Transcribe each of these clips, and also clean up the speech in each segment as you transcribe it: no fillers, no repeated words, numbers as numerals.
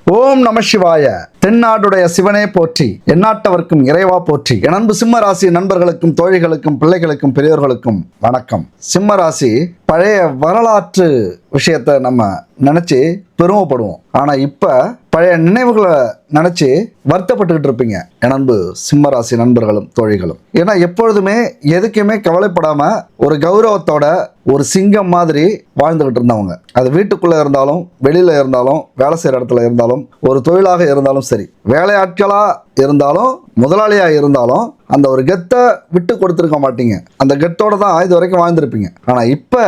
ஓம் நம சிவாய. தென்னாடுடைய சிவனே போற்றி, எந்நாட்டவர்க்கும் இறைவா போற்றி. என் அன்பு சிம்மராசி நண்பர்களுக்கும் தோழிகளுக்கும் பிள்ளைகளுக்கும் பெரியோர்களுக்கும் வணக்கம். சிம்மராசி பழைய வரலாற்று விஷயத்தை நம்ம நினைச்சு பெருமைப்படுவோம். ஆனா இப்ப பழைய நினைவுகளை நினைச்சு வருத்தப்பட்டுக்கிட்டு இருப்பீங்க என் அன்பு சிம்மராசி நண்பர்களும் தோழிகளும். ஏன்னா எப்பொழுதுமே எதுக்குமே கவலைப்படாம ஒரு கௌரவத்தோட ஒரு சிங்கம் மாதிரி வாழ்ந்துகிட்டு இருந்தவங்க. அது வீட்டுக்குள்ள இருந்தாலும் வெளியில இருந்தாலும் வேலை செய்யற இடத்துல இருந்தாலும் ஒரு தொழிலாக இருந்தாலும் சரி, வேலையாட்களா இருந்தாலும் முதலாளியா இருந்தாலும் அந்த ஒரு கெத்தை விட்டு கொடுத்துருக்க மாட்டீங்க. அந்த கெத்தோட தான் இது வரைக்கும் வாழ்ந்துருப்பீங்க. ஆனா இப்ப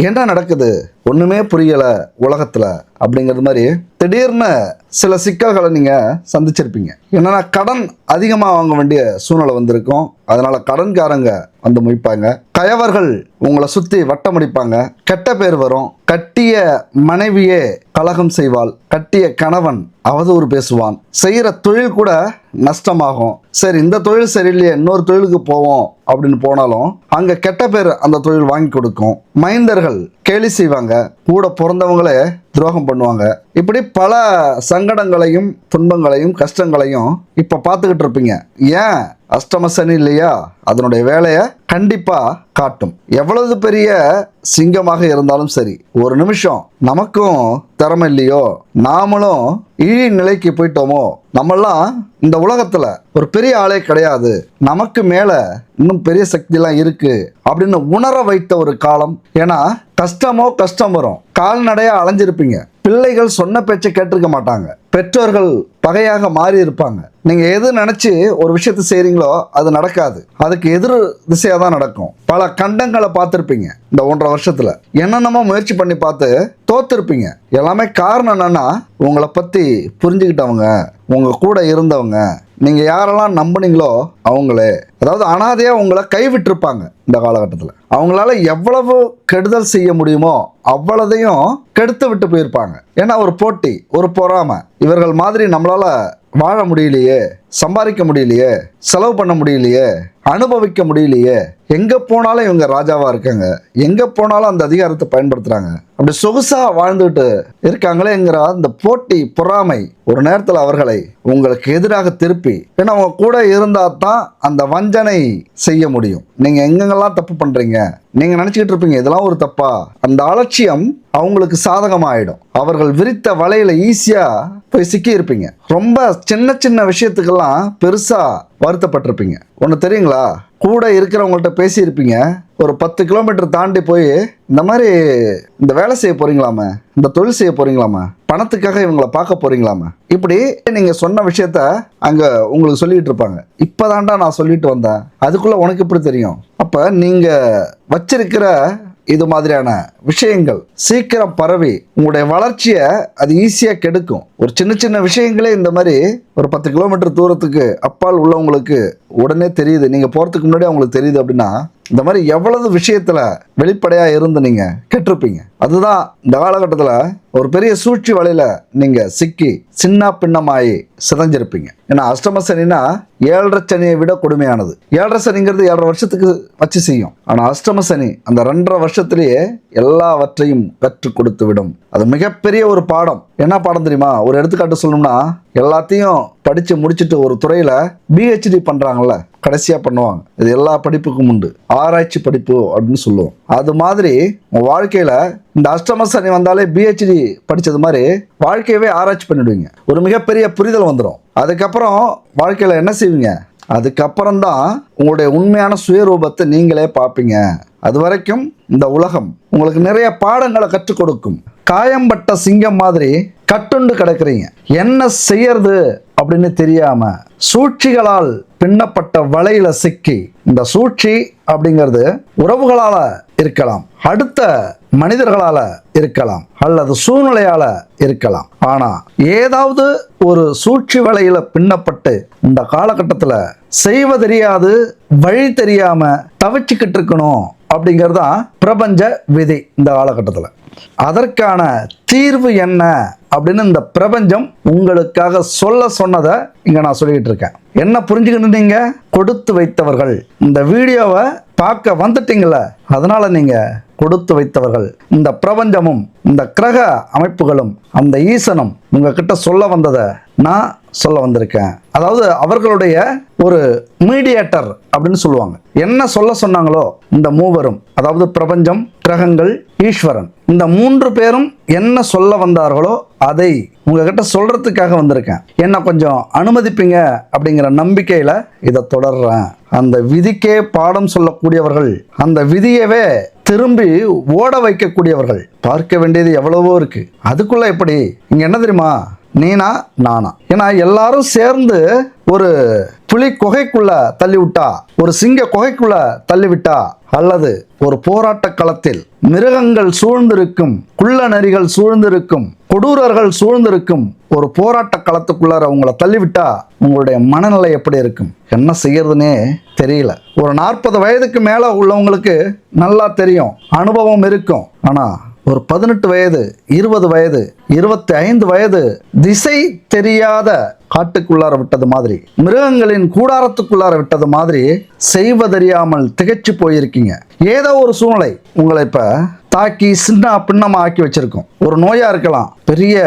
என்ன நடக்குது ஒண்ணுமே புரியல உலகத்துல அப்படிங்கிறது மாதிரி திடீர்னு சில சிக்கல்களை நீங்க சந்திச்சிருப்பீங்க. என்னன்னா கடன் அதிகமா வாங்க வேண்டிய சூழ்நிலை வந்திருக்கும். அதனால கடன்காரங்க வந்து முடிப்பாங்க, கயவர்கள் உங்களை சுத்தி வட்டமடிப்பாங்க, கெட்ட பேர் வரும், கட்டிய மனைவியே கலகம் செய்வாள், கட்டிய கணவன் அவதூறு பேசுவான், செய்யற தொழில் கூட நஷ்டமாகும். சரி, இந்த தொழில் சரியில்லையே இன்னொரு தொழிலுக்கு போவோம் அப்படின்னு போனாலும் அங்க கெட்ட பேர் அந்த தொழில் வாங்கி கொடுக்கும். மைந்தர்கள் கேலி செய்வாங்க, கூட பிறந்தவங்களே துரோகம் பண்ணுவாங்க. இப்படி பல சங்கடங்களையும் துன்பங்களையும் கஷ்டங்களையும் இப்ப பார்த்துக்கிட்டு இருப்பீங்க. ஏன் அஷ்டம சனி இல்லையா? அதனுடைய வேலையை கண்டிப்பா காட்டும். எவ்வளவு பெரிய சிங்கமாக இருந்தாலும் சரி, ஒரு நிமிஷம் நமக்கும் திறமை இல்லையோ, நாமளும் இழி நிலைக்கு போயிட்டோமோ, நம்மெல்லாம் இந்த உலகத்துல ஒரு பெரிய ஆளே கிடையாது, நமக்கு மேல இன்னும் பெரிய சக்திலாம் இருக்கு அப்படின்னு உணர வைத்த ஒரு காலம். ஏன்னா கஷ்டம் வரும், கால்நடையா அலைஞ்சிருப்பீங்க, பிள்ளைகள் சொன்ன பேச்சை கேட்டிருக்க மாட்டாங்க, பெற்றோர்கள் பகையாக மாறி இருப்பாங்க. நீங்க எது நினைச்சு ஒரு விஷயத்தை செய்றீங்களோ அது நடக்காது, அதுக்கு எதிர் திசையா தான் நடக்கும். பல கண்டங்களை பார்த்துருப்பீங்க இந்த 1.5 வருஷத்துல. என்னென்னமோ முயற்சி பண்ணி பார்த்து தோத்துருப்பீங்க. எல்லாமே காரணம் என்னன்னா உங்களை பத்தி புரிஞ்சுக்கிட்டவங்க, உங்க கூட இருந்தவங்க, நீங்க யாரெல்லாம் நம்புனீங்களோ அவங்களே, அதாவது அனாதையா உங்களை கைவிட்டிருப்பாங்க. இந்த காலகட்டத்தில் அவங்களால எவ்வளவு கெடுதல் செய்ய முடியுமோ அவ்வளதையும் கெடுத்து விட்டு போயிருப்பாங்க. ஏன்னா ஒரு போட்டி, ஒரு பொறாமை, இவர்கள் மாதிரி நம்மளால வாழ முடியலையே, சம்பாதிக்க முடியலையே, செலவு பண்ண முடியலையே, அனுபவிக்க முடியலையே, எங்க போனாலும் இவங்க ராஜாவா இருக்காங்க, எங்க போனாலும் அந்த அதிகாரத்தை பயன்படுத்துறாங்க, அப்படி சொகுசா வாழ்ந்துட்டு இருக்காங்களேங்கிற அந்த போட்டி பொறாமை ஒரு நேரத்தில் அவர்களை உங்களுக்கு எதிராக திருப்பி, ஏன்னா அவங்க கூட இருந்தா தான் அந்த வஞ்சனை செய்ய முடியும். நீங்க எங்கெங்கெல்லாம் தப்பு பண்றீங்க நீங்க நினைச்சுக்கிட்டு இருப்பீங்க இதெல்லாம் ஒரு தப்பா, அந்த அலட்சியம் அவங்களுக்கு சாதகமாயிடும். அவர்கள் விரித்த வலையில ஈஸியா போய் சிக்கி இருப்பீங்க. ரொம்ப சின்ன சின்ன விஷயத்துக்கெல்லாம் பெருசா வருத்தப்பட்டிருப்பீங்க. ஒன்று தெரியுங்களா, கூட இருக்கிறவங்கள்ட்ட பேசியிருப்பீங்க, ஒரு 10 கிலோமீட்டர் தாண்டி போய் இந்த மாதிரி இந்த வேலை செய்ய போறீங்களாமா, இந்த தொழில் செய்ய போறீங்களாமா, பணத்துக்காக இவங்களை பார்க்க போறீங்களாமா, இப்படி நீங்க சொன்ன விஷயத்த அங்க உங்களுக்கு சொல்லிட்டு இருப்பாங்க. இப்பதான்டா நான் சொல்லிட்டு வந்தேன், அதுக்குள்ள உனக்கு எப்படி தெரியும்? அப்ப நீங்க வச்சிருக்கிற இது மாதிரியான விஷயங்கள் சீக்கிரம் பரவி உங்களுடைய வளர்ச்சியை அது ஈஸியா கெடுக்கும். ஒரு சின்ன சின்ன விஷயங்களே இந்த மாதிரி ஒரு 10 கிலோமீட்டர் தூரத்துக்கு அப்பால் உள்ளவங்களுக்கு உடனே தெரியுது, நீங்க போறதுக்கு முன்னாடி அவங்களுக்கு தெரியுது அப்படின்னா இந்த மாதிரி எவ்வளவு விஷயத்துல வெளிப்படையா இருந்து நீங்க கெட்டிருப்பீங்க. அதுதான் இந்த காலகட்டத்துல ஒரு பெரிய சூழ்ச்சி வலையில நீங்க சிக்கி சின்ன பின்னமாயி சிதைஞ்சிருப்பீங்க. ஏன்னா அஷ்டம சனினா 7.5 சனியை விட கொடுமையானது. 7.5 சனிங்கிறது 7.5 வருஷத்துக்கு வச்சு செய்யும். ஆனா அஷ்டம சனி அந்த 2.5 வருஷத்திலேயே எல்லாவற்றையும் கற்றுக் கொடுத்து விடும். அது மிகப்பெரிய ஒரு பாடம். என்ன பாடம் தெரியுமா? ஒரு எடுத்துக்காட்டு சொல்லணும்னா, எல்லாத்தையும் படிச்சு முடிச்சுட்டு ஒரு துறையில PhD பண்றாங்கல்ல, கடைசியா பண்ணுவாங்க, இது எல்லா படிப்புக்கும் உண்டு, ஆராய்ச்சி படிப்பு அப்படின்னு சொல்லுவோம். அது மாதிரி உங்க வாழ்க்கையில இந்த அஷ்டம சனி வந்தாலே PhD படிச்சது மாதிரி வாழ்க்கையவே ஆராய்ச்சி பண்ணிடுவீங்க. ஒரு மிகப்பெரிய புரிதல் வந்துடும். அதுக்கப்புறம் வாழ்க்கையில என்ன செய்வீங்க? அதுக்கப்புறம் தான் உங்களுடைய உண்மையான சுயரூபத்தை நீங்களே பார்ப்பீங்க. அது வரைக்கும் இந்த உலகம் உங்களுக்கு நிறைய பாடங்களை கற்றுக் கொடுக்கும். காயம்பட்ட சிங்கம் மாதிரி கட்டுண்டு கிடக்குறீங்க, என்ன செய்யறது அப்படின்னு தெரியாம சூழ்ச்சிகளால் பின்னப்பட்ட வலையில சிக்கி. இந்த சூழ்ச்சி அப்படிங்கிறது உறவுகளால இருக்கலாம், அடுத்த மனிதர்களால இருக்கலாம், அல்லது சூழ்நிலையால இருக்கலாம். ஆனா ஏதாவது ஒரு சூழ்ச்சி வலையில பின்னப்பட்டு இந்த காலகட்டத்துல செய்வதறியாது வழி தெரியாம தவிச்சுக்கிட்டு இருக்கணும் அப்படிங்கறதுதான் பிரபஞ்ச விதி. இந்த காலகட்டத்துல அதற்கான தீர்வு என்ன அப்படின்னு இந்த பிரபஞ்சம் உங்களுக்காக சொன்னதை இங்க நான் சொல்லிட்டு இருக்கேன். என்ன புரிஞ்சுக்கிட்டு நீங்க கொடுத்து வைத்தவர்கள் இந்த வீடியோவை பார்க்க வந்துட்டீங்கள, அதனால நீங்க கொடுத்து வைத்தவர்கள். இந்த பிரபஞ்சமும் இந்த கிரக அமைப்புகளும் அந்த ஈசனும் உங்ககிட்ட சொல்ல வந்ததை நான் சொல்ல வந்திருக்கேன். அதாவது அவர்களுடைய ஒரு மீடியேட்டர் அப்படின்னு சொல்லுவாங்க. என்ன சொல்ல சொன்னாங்களோ இந்த மூவரும், அதாவது பிரபஞ்சம், கிரகங்கள், ஈஸ்வரன், இந்த 3 பேரும் என்ன சொல்ல வந்தார்களோ அதை உங்ககிட்ட சொல்றதுக்காக வந்திருக்கேன். என்ன கொஞ்சம் அனுமதிப்பீங்க அப்படிங்கிற நம்பிக்கையில இதை தொடர்றேன். அந்த விதிக்கே பாடம் சொல்லக்கூடியவர்கள், அந்த விதியவே திரும்பி ஓட வைக்கக்கூடியவர்கள். பார்க்க வேண்டியது எவ்வளவோ இருக்கு. அதுக்குள்ள எப்படி இங்க என்ன தெரியுமா, நீனா நானா? ஏன்னா எல்லாரும் சேர்ந்து ஒரு புலி குகைக்குள்ள தள்ளி விட்டா, ஒரு சிங்க குகைக்குள்ள தள்ளி விட்டா, அல்லது ஒரு போராட்ட களத்தில் மிருகங்கள் சூழ்ந்திருக்கும், குள்ள நரிகள் சூழ்ந்திருக்கும், கொடூரர்கள் சூழ்ந்திருக்கும் ஒரு போராட்ட களத்துக்குள்ளார உங்களை தள்ளிவிட்டா உங்களுடைய மனநிலை எப்படி இருக்கும்? என்ன செய்யறதுனே தெரியல. ஒரு 40 வயதுக்கு மேல உள்ளவங்களுக்கு நல்லா தெரியும், அனுபவம் இருக்கும். ஆனா ஒரு 18 வயது, 20 வயது, 25 வயது திசை தெரியாத காட்டுக்குள்ளார விட்டது மாதிரி, மிருகங்களின் கூடாரத்துக்குள்ளார விட்டது மாதிரி செய்வதறியாமல் திகைச்சு போயிருக்கீங்க. ஏதோ ஒரு சூழ்நிலை உங்களை இப்ப தாக்கி சின்ன பின்னமா ஆக்கி வச்சிருக்கும். ஒரு நோயா இருக்கலாம், பெரிய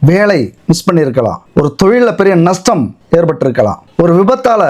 வேலை மிஸ் பண்ணியிருக்கலாம், ஒரு தொழிலில் பெரிய நஷ்டம் ஏற்பட்டிருக்கலாம், ஒரு விபத்தால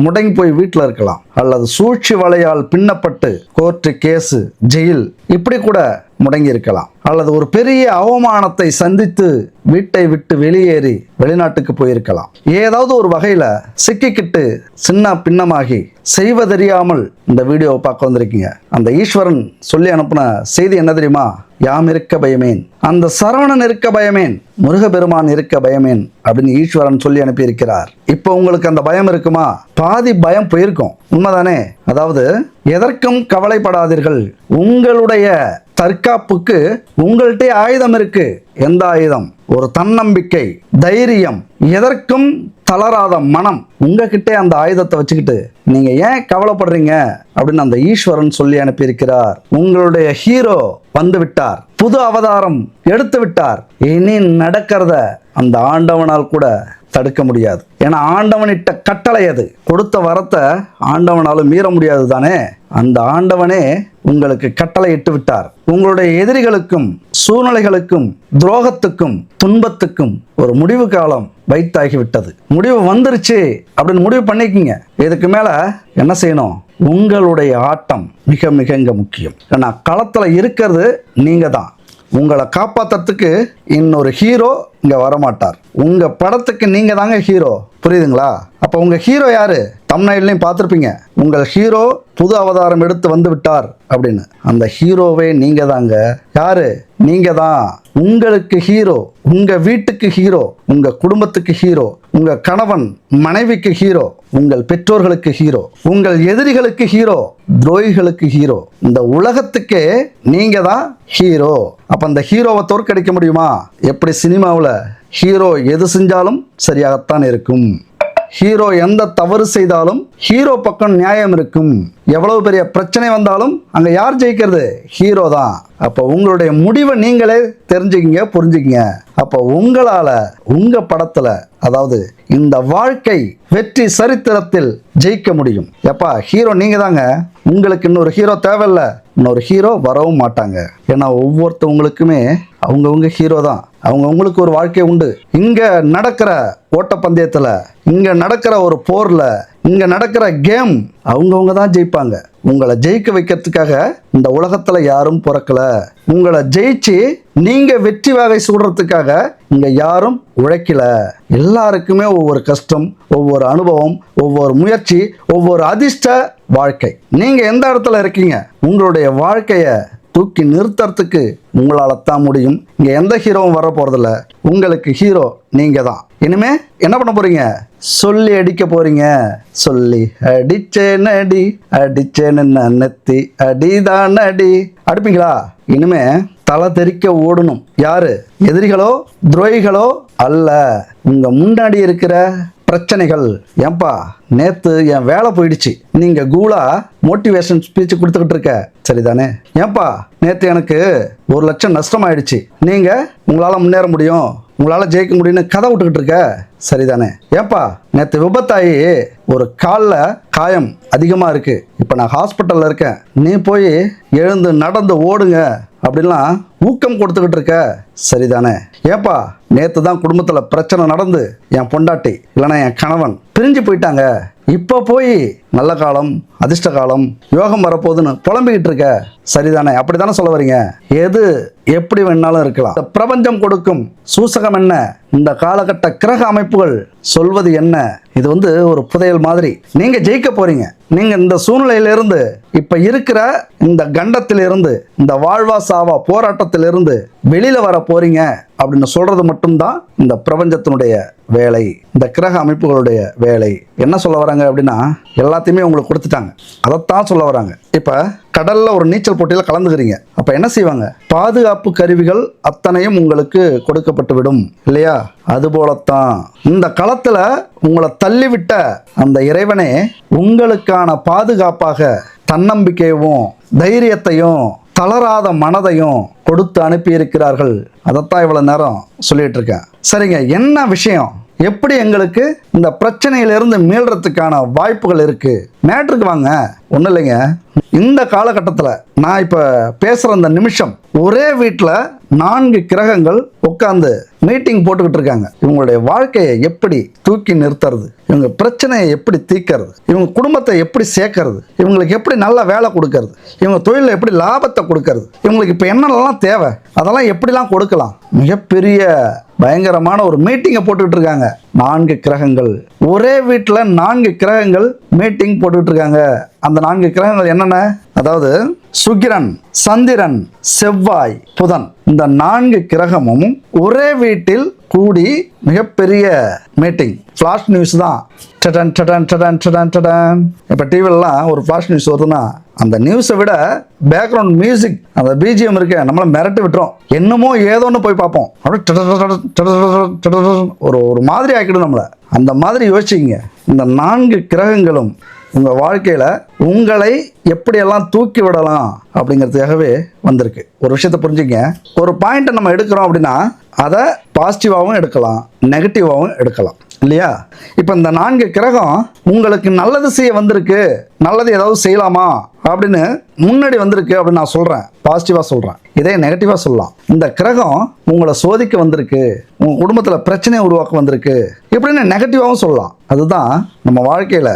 முடங்கி போய் வீட்டில் இருக்கலாம், அல்லது சூழ்ச்சி வலையால் பின்னப்பட்டு கோர்ட்டு, கேஸு, ஜெயில் இப்படி கூட முடங்கி இருக்கலாம், அல்லது ஒரு பெரிய அவமானத்தை சந்தித்து வீட்டை விட்டு வெளியேறி வெளிநாட்டுக்கு போயிருக்கலாம். ஏதாவது ஒரு வகையில சிக்கிக்கிட்டு சின்ன பின்னமாகி செய்வதறியாமல் இந்த வீடியோவை பார்க்க வந்திருக்கீங்க. அந்த ஈஸ்வரன் சொல்லி அனுப்பின செய்தி என்ன தெரியுமா? யாம் இருக்க பயமேன், அந்த சரவணன் இருக்க பயமேன், முருகபெருமான் இருக்க பயமேன் அப்படின்னு ஈஸ்வரன் சொல்லி அனுப்பியிருக்கிறார். இப்போ உங்களுக்கு அந்த பயம் இருக்குமா? பாதி பயம் போயிருக்கும். உண்மைதானே? அதாவது எதற்கும் கவலைப்படாதீர்கள். உங்களுடைய தற்காப்புக்கு உங்கள்கிட்ட ஆயுதம் இருக்கு. எந்த ஆயுதம்? ஒரு தன்னம்பிக்கை, தைரியம், எதற்கும் தளராத மனம். உங்ககிட்டே அந்த ஆயுதத்தை வச்சுக்கிட்டு நீங்க ஏன் கவலைப்படுறீங்க அப்படின்னு அந்த ஈஸ்வரன் சொல்லி அனுப்பியிருக்கிறார். உங்களுடைய ஹீரோ வந்து விட்டார், புது அவதாரம் எடுத்து விட்டார். இனி நடக்கிறத அந்த ஆண்டவனால் கூட தடுக்க முடியாது. ஏன்னா ஆண்டவனிட்ட கட்டளை அது. கொடுத்த வரத்தை ஆண்டவனாலும் மீற முடியாது தானே. அந்த ஆண்டவனே உங்களுக்கு கட்டளை இட்டு விட்டார். உங்களுடைய எதிரிகளுக்கும் சூழ்நிலைகளுக்கும் துரோகத்துக்கும் துன்பத்துக்கும் ஒரு முடிவு காலம் வைத்தாகிவிட்டது. முடிவு வந்துருச்சு அப்படின்னு முடிவு பண்ணிக்கிங்க. இதுக்கு மேல என்ன செய்யணும்? உங்களுடைய ஆட்டம் மிக மிக இங்க முக்கியம். ஏன்னா களத்துல இருக்கிறது நீங்க தான். உங்களை காப்பாத்துறதுக்கு இன்னொரு ஹீரோ இங்க வரமாட்டார். உங்க படத்துக்கு நீங்க தாங்க ஹீரோ. புரியுதுங்களா? அப்ப உங்க ஹீரோ யாரு? தம்ப்நெயிலையும் பார்த்திருப்பீங்க, உங்கள் ஹீரோ புது அவதாரம் எடுத்து வந்து விட்டார் அப்படின்னு. அந்த ஹீரோவே நீங்க தாங்க. யாரு? நீங்க தான். உங்களுக்கு ஹீரோ, உங்க வீட்டுக்கு ஹீரோ, உங்க குடும்பத்துக்கு ஹீரோ, உங்க கணவன் மனைவிக்கு ஹீரோ, உங்கள் பெற்றோர்களுக்கு ஹீரோ, உங்கள் எதிரிகளுக்கு ஹீரோ, துரோகிகளுக்கு ஹீரோ. இந்த உலகத்துக்கே நீங்க தான் ஹீரோ. அப்ப அந்த ஹீரோவை தோற்கடிக்க முடியுமா? எப்படி சினிமாவில் ஹீரோ எது செஞ்சாலும் சரியாகத்தான் இருக்கும். ஹீரோ எந்த தவறு செய்தாலும் ஹீரோ பக்கம் நியாயம் இருக்கும். எவ்வளவு பெரிய பிரச்சனை வந்தாலும் அங்க யார் ஜெயிக்கிறது? ஹீரோ தான். அப்போ உங்களுடைய முடிவை நீங்களே தெரிஞ்சுக்கிங்க, புரிஞ்சுக்கிங்க. அப்போ உங்களால உங்க படத்துல, அதாவது இந்த வாழ்க்கை வெற்றி சரித்திரத்தில் ஜெயிக்க முடியும். எப்பா ஹீரோ நீங்க தாங்க. உங்களுக்கு இன்னொரு ஹீரோ தேவையில்ல, இன்னொரு ஹீரோ வரவும் மாட்டாங்க. ஏன்னா ஒவ்வொருத்தவங்களுக்குமே அவங்கவுங்க ஹீரோ தான். அவங்கவுங்களுக்கு ஒரு வாழ்க்கை உண்டு. இங்க நடக்கிற ஓட்டப்பந்தயத்துல, இங்க நடக்கிற ஒரு போர்ல, இங்க நடக்கிற கேம் அவங்கவுங்க தான் ஜெயிப்பாங்க. உங்களை ஜெயிக்க வைக்கிறதுக்காக இந்த உலகத்துல யாரும் பிறக்கல. உங்களை ஜெயிச்சு நீங்க வெற்றி வகை சூடுறதுக்காக இங்க யாரும் உழைக்கல. எல்லாருக்குமே ஒவ்வொரு கஷ்டம், ஒவ்வொரு அனுபவம், ஒவ்வொரு முயற்சி, ஒவ்வொரு அதிர்ஷ்ட வாழ்க்கை. நீங்க எந்த இடத்துல இருக்கீங்க? உங்களுடைய வாழ்க்கைய தூக்கி நிறுத்துறதுக்கு உங்களால தான் முடியும். இங்க எந்த ஹீரோவும் வர போறதில்ல. உங்களுக்கு ஹீரோ நீங்க தான். இனிமே என்ன பண்ண போறீங்க? சொல்லி அடிக்க போறீங்க. சொல்லி அடிச்சேன் அடி, அடிச்சேன்னு நெத்தி அடிதான் அடி. அடிப்பீங்களா? இனிமே தலை தெறிக்க ஓடணும். யாரு? எதிரிகளோ துரோகிகளோ அல்ல, உங்க முன்னாடி இருக்கிற பிரச்சனைகள். ஏன்பா நேத்து என் வேலை போயிடுச்சு, நீங்க கூலா மோட்டிவேஷன் ஸ்பீச் கொடுத்துக்கிட்டு இருக்க, சரிதானே? ஏன்பா நேத்து எனக்கு 1 லட்சம் நஷ்டம் ஆயிடுச்சு, நீங்க உங்களால முன்னேற முடியும், உங்களால ஜெயிக்க முடியும்னு கதை விட்டுக்கிட்டு இருக்க, சரிதானே? ஏன்பா நேத்து விபத்தாயி ஒரு காலில் காயம் அதிகமாக இருக்குது, இப்போ நான் ஹாஸ்பிட்டலில் இருக்கேன், நீ போய் எழுந்து நடந்து ஓடுங்க அப்படின்லாம் ஊக்கம் கொடுத்துக்கிட்டு இருக்க, சரிதானே? ஏப்பா நேற்று தான் குடும்பத்தில் பிரச்சனை நடந்து என் பொண்டாட்டி இல்லைன்னா என் கணவன் பிரிஞ்சு போயிட்டாங்க, இப்போ போய் நல்ல காலம் அதிர்ஷ்ட காலம் யோகம் வரப்போகுதுன்னு புலம்பிக்கிட்டு இருக்க, சரிதானே? அப்படி தானே சொல்ல வரீங்க? எது எப்படி வேணாலும் இருக்கலாம். இந்த பிரபஞ்சம் கொடுக்கும் சூசகம் என்ன, இந்த காலகட்ட கிரக அமைப்புகள் சொல்வது என்ன, இது ஒரு புதையல் மாதிரி. நீங்க ஜெயிக்க போறீங்க. நீங்க இந்த சூழ்நிலையிலிருந்து, இப்ப இருக்கிற இந்த கண்டத்திலிருந்து, இந்த வாழ்வா சாவா போராட்டத்திலிருந்து வெளியில வர போறீங்க அப்படின்னு சொல்றது மட்டும்தான் இந்த பிரபஞ்சத்தினுடைய வேலை, இந்த கிரக அமைப்புகளுடைய வேலை. என்ன சொல்ல வராங்க அப்படின்னா, எல்லாத்தையுமே உங்களுக்கு கொடுத்துட்டாங்க, அதைத்தான் சொல்ல வராங்க. இப்ப கடல்ல ஒரு நீச்சல் போட்டியில கலந்துக்கிறீங்க, அப்ப என்ன செய்வாங்க? பாதுகாப்பு கருவிகள் அத்தனையும் உங்களுக்கு கொடுக்கப்பட்டு விடும் இல்லையா? அதுபோலத்தான் இந்த களத்துல உங்களை தள்ளிவிட்ட அந்த இறைவனே உங்களுக்கான பாதுகாப்பாக தன்னம்பிக்கையும் தைரியத்தையும் தளராத மனதையும் கொடுத்து அனுப்பி இருக்கிறார்கள். அதைத்தான் இவ்வளவு நேரம் சொல்லிட்டு இருக்கேன். சரிங்க, என்ன விஷயம்? எப்படி எங்களுக்கு இந்த பிரச்சனையிலிருந்து மீள்றதுக்கான வாய்ப்புகள் இருக்கு? மேட்ருக்கு வாங்க. ஒன்றும் இல்லைங்க, இந்த காலகட்டத்தில் நான் இப்போ பேசுகிற இந்த நிமிஷம் ஒரே வீட்டில் 4 கிரகங்கள் உட்காந்து மீட்டிங் போட்டுக்கிட்டு இருக்காங்க. இவங்களுடைய வாழ்க்கையை எப்படி தூக்கி நிறுத்துறது, இவங்க பிரச்சனையை எப்படி தீர்க்கறது, இவங்க குடும்பத்தை எப்படி சேர்க்கறது, இவங்களுக்கு எப்படி நல்ல வேலை கொடுக்கறது, இவங்க தொழிலில் எப்படி லாபத்தை கொடுக்கறது, இவங்களுக்கு இப்போ என்னென்னலாம் தேவை, அதெல்லாம் எப்படிலாம் கொடுக்கலாம், மிகப்பெரிய பயங்கரமான ஒரு மீட்டிங்கை போட்டுக்கிட்டு இருக்காங்க. 4 கிரகங்கள் ஒரே வீட்டில் 4 கிரகங்கள் மீட்டிங் போட்டுக்கிட்டு இருக்காங்க. அந்த 4 கிரகங்கள் என்னென்ன? அதாவது சுக்கிரன், சந்திரன், செவ்வாய், புதன், இந்த 4 கிரகமும் ஒரே வீட்டில் கூடி மிகப்பெரிய மீட்டிங். ஃப்ளாஷ் நியூஸ் தான். டடன் டடன் டடன் டடன் டடன். இப்போ டிவிலலாம் ஒரு ஃப்ளாஷ் நியூஸ் வருதுன்னா அந்த நியூஸை விட பேக்ரவுண்ட் மியூசிக், அந்த பிஜிஎம் இருக்க நம்மளை மிரட்டி விட்டுரும். என்னமோ ஏதோன்னு போய் பார்ப்போம், அப்படியே ஒரு மாதிரி ஆக்கிடும் நம்மளை. அந்த மாதிரி யோசிச்சிங்க. இந்த 4 கிரகங்களும் உங்கள் வாழ்க்கையில் உங்களை எப்படியெல்லாம் தூக்கி விடலாம் அப்படிங்கிறதுக்காகவே வந்திருக்கு. ஒரு விஷயத்தை புரிஞ்சுங்க. ஒரு பாயிண்ட்டை நம்ம எடுக்கிறோம் அப்படின்னா அதை பாசிட்டிவாகவும் எடுக்கலாம், நெகட்டிவாகவும் எடுக்கலாம் இல்லையா? இப்போ இந்த 4 கிரகம் உங்களுக்கு நல்லது செய்ய வந்திருக்கு, நல்லது ஏதாவது செய்யலாமா அப்படின்னு முன்னாடி வந்திருக்கு அப்படின்னு நான் சொல்கிறேன், பாசிட்டிவாக சொல்கிறேன். இதே நெகட்டிவாக சொல்லலாம். இந்த கிரகம் உங்களை சோதிக்க வந்திருக்கு, உங்கள் குடும்பத்தில் பிரச்சனையை உருவாக்க வந்திருக்கு இப்படின்னு நெகட்டிவாகவும் சொல்லலாம். அதுதான் நம்ம வாழ்க்கையில்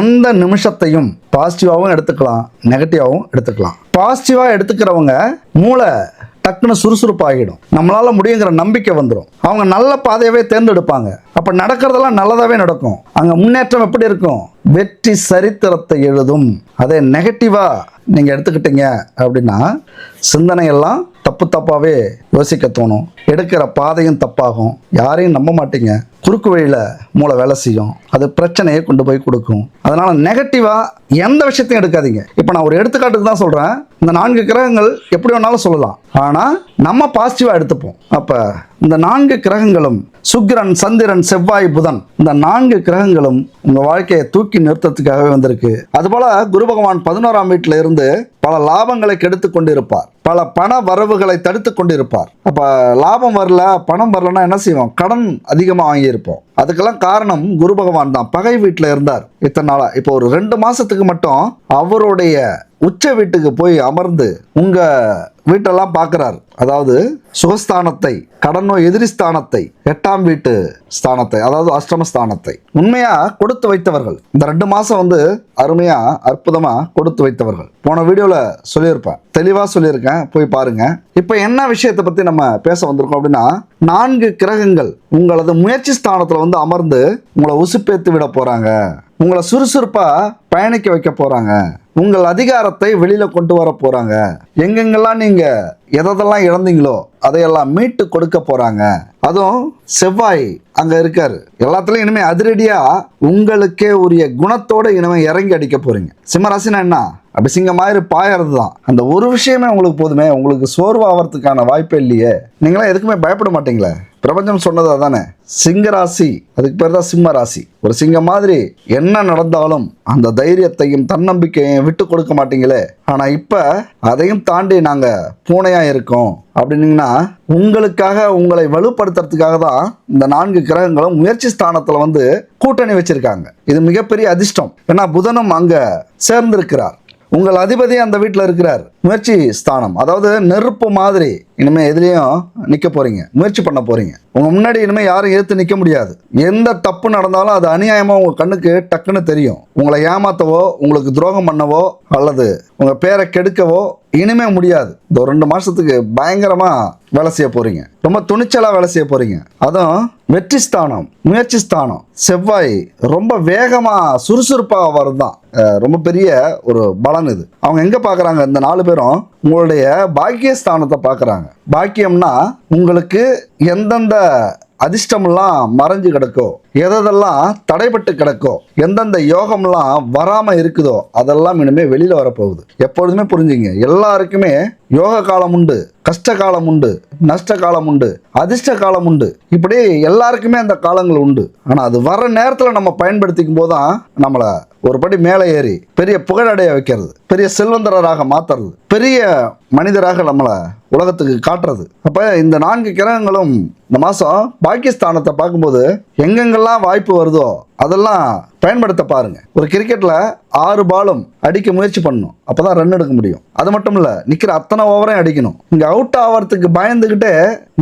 எந்த நிமிஷத்தையும் பாசிட்டிவாகவும் எடுத்துக்கலாம், நெகட்டிவாகவும் எடுத்துக்கலாம். பாசிட்டிவாக எடுத்துக்கிறவங்க மூளை டக்குன்னு சுறுசுறுப்பாகிடும், நம்மளால முடியுங்கிற நம்பிக்கை வந்துடும், அவங்க நல்ல பாதையவே தேர்ந்தெடுப்பாங்க. அப்ப நடக்கிறதெல்லாம் நல்லதாவே நடக்கும். அங்க முன்னேற்றம் எப்படி இருக்கும்? வெற்றி சரித்திரத்தை எழுதும். அதே நெகட்டிவா நீங்க எடுத்துக்கிட்டீங்க அப்படின்னா சிந்தனையெல்லாம் தப்பு தப்பாவே யோசிக்க தோணும், எடுக்கிற பாதையும் தப்பாகும், யாரையும் நம்ப மாட்டீங்க, குறுக்கு வழியில் மூளை வேலை செய்யும், அது பிரச்சனையை கொண்டு போய் கொடுக்கும். அதனால நெகட்டிவா எந்த விஷயத்தையும் எடுக்காதீங்க. இப்போ நான் ஒரு எடுத்துக்காட்டுக்கு தான் சொல்றேன். இந்த 4 கிரகங்கள் எப்படி வேணாலும் சொல்லலாம், ஆனால் நம்ம பாசிட்டிவா எடுத்துப்போம். அப்போ இந்த 4 கிரகங்களும் சுக்கிரன், சந்திரன், செவ்வாய், புதன், இந்த 4 கிரகங்களும் உங்க வாழ்க்கையை தூக்கி நிறுத்தத்துக்காகவே வந்திருக்கு. அதுபோல குரு பகவான் 11ஆம் வீட்டில இருந்து பல லாபங்களை கெடுத்து கொண்டிருப்பார், பல பண வரவுகளை தடுத்து கொண்டிருப்பார். அப்ப லாபம் வரல, பணம் வரலன்னா என்ன செய்வோம்? கடன் அதிகமாக வாங்கியிருப்போம். அதுக்கெல்லாம் காரணம் குரு பகவான் தான். பகை வீட்டில் இருந்தார் இத்தனை நாளா. இப்போ ஒரு 2 மாசத்துக்கு மட்டும் அவருடைய உச்ச வீட்டுக்கு போய் அமர்ந்து உங்க வீட்டெல்லாம் பார்க்கிறார். அதாவது சுகஸ்தானத்தை, கடன் நோய் எதிரி ஸ்தானத்தை, 8ஆம் வீட்டு ஸ்தானத்தை, அதாவது அஷ்டமஸ்தானத்தை உண்மையா கொடுத்து வைத்தவர்கள். இந்த 2 மாசம் அருமையா அற்புதமா கொடுத்து வைத்தவர்கள். போன வீடியோல சொல்லியிருப்பேன், தெளிவா சொல்லியிருக்கேன், போய் பாருங்க. இப்ப என்ன விஷயத்தை பத்தி நம்ம பேச வந்திருக்கோம் அப்படின்னா, 4 கிரகங்கள் உங்களது முயற்சி ஸ்தானத்துல அமர்ந்து உங்களை உசுப்பேத்து விட போறாங்க, உங்களை சுறுசுறுப்பா பயணிக்க வைக்க போறாங்க, உங்கள் அதிகாரத்தை வெளியில கொண்டு வர போறாங்க, எங்கெங்கெல்லாம் நீங்க எதெல்லாம் இழந்தீங்களோ அதையெல்லாம் மீட்டு கொடுக்க போறாங்க. அதுவும் செவ்வாய் அங்க இருக்காரு. எல்லாத்துலயும் இனிமே அதிரடியா உங்களுக்கே உரிய குணத்தோட இனிமே இறங்கி அடிக்க போறீங்க. சிம்மராசினா என்ன? அப்படி சிங்க மாதிரி பாயறது தான். அந்த ஒரு விஷயமே உங்களுக்கு போதுமே, உங்களுக்கு சோர்வாகிறதுக்கான வாய்ப்பே இல்லையே. நீங்களாம் எதுக்குமே பயப்பட மாட்டீங்களே. பிரபஞ்சம் சொன்னது அதானே. சிங்க ராசி, அதுக்கு பேர் தான் சிம்ம ராசி. ஒரு சிங்கம் மாதிரி என்ன நடந்தாலும் அந்த தைரியத்தையும் தன்னம்பிக்கையும் விட்டு கொடுக்க மாட்டீங்களே. ஆனா இப்ப அதையும் தாண்டி நாங்க பூனையா இருக்கோம் அப்படின்னீங்கன்னா, உங்களுக்காக உங்களை வலுப்படுத்துறதுக்காக தான் இந்த 4 கிரகங்களும் முயற்சி ஸ்தானத்துல வந்து கூட்டணி வச்சிருக்காங்க. இது மிகப்பெரிய அதிர்ஷ்டம். ஏன்னா புதனும் அங்க சேர்ந்திருக்கிறார். உங்கள் அதிபதி அந்த வீட்டில் இருக்கிறார். முயற்சி ஸ்தானம், அதாவது நெருப்பு மாதிரி. இனிமே எதுலேயும் நிற்க போறீங்க, முயற்சி பண்ண போறீங்க. உங்க முன்னாடி இனிமே யாரும் எதிர்த்து நிற்க முடியாது. எந்த தப்பு நடந்தாலும் அது அநியாயமா உங்க கண்ணுக்கு டக்குன்னு தெரியும். உங்களை ஏமாத்தவோ, உங்களுக்கு துரோகம் பண்ணவோ, அல்லது உங்க பேரை கெடுக்கவோ இனிமே முடியாது. இந்த 2 மாசத்துக்கு பயங்கரமா வேலை செய்ய போறீங்க. ரொம்ப துணிச்சலா வேலை செய்ய போறீங்க. அதுவும் வெற்றி ஸ்தானம், முயற்சி ஸ்தானம். செவ்வாய் ரொம்ப வேகமா சுறுசுறுப்பா வருதான் ரொம்ப பெரிய ஒரு பலன் இது. அவங்க எங்க பாக்குறாங்க? இந்த 4 பேரும் உங்களுடைய பாக்கியஸ்தானத்தை பார்க்குறாங்க. பாக்கியம்னா உங்களுக்கு எந்தெந்த அதிர்ஷ்டமெல்லாம் மறைஞ்சு கிடக்கோ, எதெல்லாம் தடைப்பட்டு கிடக்கோ, எந்தெந்த யோகம்லாம் வராமல் இருக்குதோ அதெல்லாம் இனிமேல் வெளியில் வரப்போகுது. எப்பொழுதுமே புரிஞ்சுங்க, எல்லாருக்குமே யோக காலம் உண்டு, கஷ்ட காலம் உண்டு, நஷ்ட காலம் உண்டு, அதிர்ஷ்ட காலம் உண்டு. இப்படி எல்லாருக்குமே அந்த காலங்கள் உண்டு. ஆனால் அது வர்ற நேரத்தில் நம்ம பயன்படுத்திக்கும் போது தான் நம்மளை ஒரு படி மேலே ஏறி பெரிய புகழடைய வைக்கிறது, பெரிய செல்வந்தராக மாற்றுறது, பெரிய மனிதராக நம்மளை உலகத்துக்கு காட்டுறது. அப்போ இந்த 4 கிரகங்களும் இந்த மாதம் பாகிஸ்தானத்தை பார்க்கும்போது எங்கெங்கெல்லாம் வாய்ப்பு வருதோ அதெல்லாம் பயன்படுத்த பாருங்க. ஒரு கிரிக்கெட்ல 6 பாலும் அடிக்க முயற்சி பண்ணணும், அப்பதான் ரன் எடுக்க முடியும். அது மட்டும் இல்ல, நிக்கிற அத்தனை ஓவரையும் அடிக்கணும். இங்க அவுட் ஆகிறதுக்கு பயந்துகிட்டே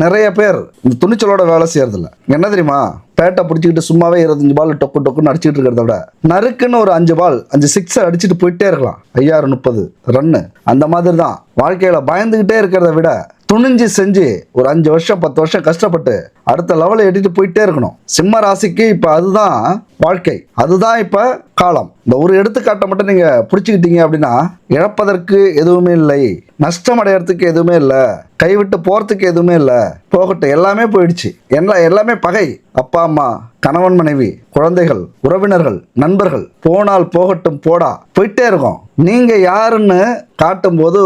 நிறைய பேர் இந்த துணிச்சலோட வேலை செய்யறது இல்ல. என்ன தெரியுமா? பேட்டை பிடிச்சிக்கிட்டு சும்மாவே 25 பால் டொக்கு டொக்குன்னு அடிச்சுட்டு இருக்கிறத விட நறுக்குன்னு ஒரு 5 பால் 5 சிக்ஸர் அடிச்சுட்டு போயிட்டே இருக்கலாம். 5030 ரன்னு. அந்த மாதிரி தான் வாழ்க்கையில பயந்துகிட்டே இருக்கிறத விட துணிஞ்சு செஞ்சு ஒரு 5 வருஷம் 10 வருஷம் கஷ்டப்பட்டு அடுத்த லெவலில் எட்டிட்டு போயிட்டே இருக்கணும். சிம்ம ராசிக்கு இப்ப அதுதான் வாழ்க்கை, அதுதான் இப்ப காலம். இந்த ஒரு எடுத்துக்காட்டை மட்டும் நீங்க பிடிச்சிக்கிட்டீங்க அப்படின்னா, இழப்பதற்கு எதுவுமே இல்லை, நஷ்டம் அடையறதுக்கு எதுவுமே இல்லை, கைவிட்டு போறதுக்கு எதுவுமே இல்லை. போகட்டும், எல்லாமே போயிடுச்சு. எல்லாமே பகை. அப்பா அம்மா, கணவன் மனைவி, குழந்தைகள், உறவினர்கள், நண்பர்கள், போனால் போகட்டும் போடா, போயிட்டே இருக்கோம். நீங்க யாருன்னு காட்டும் போது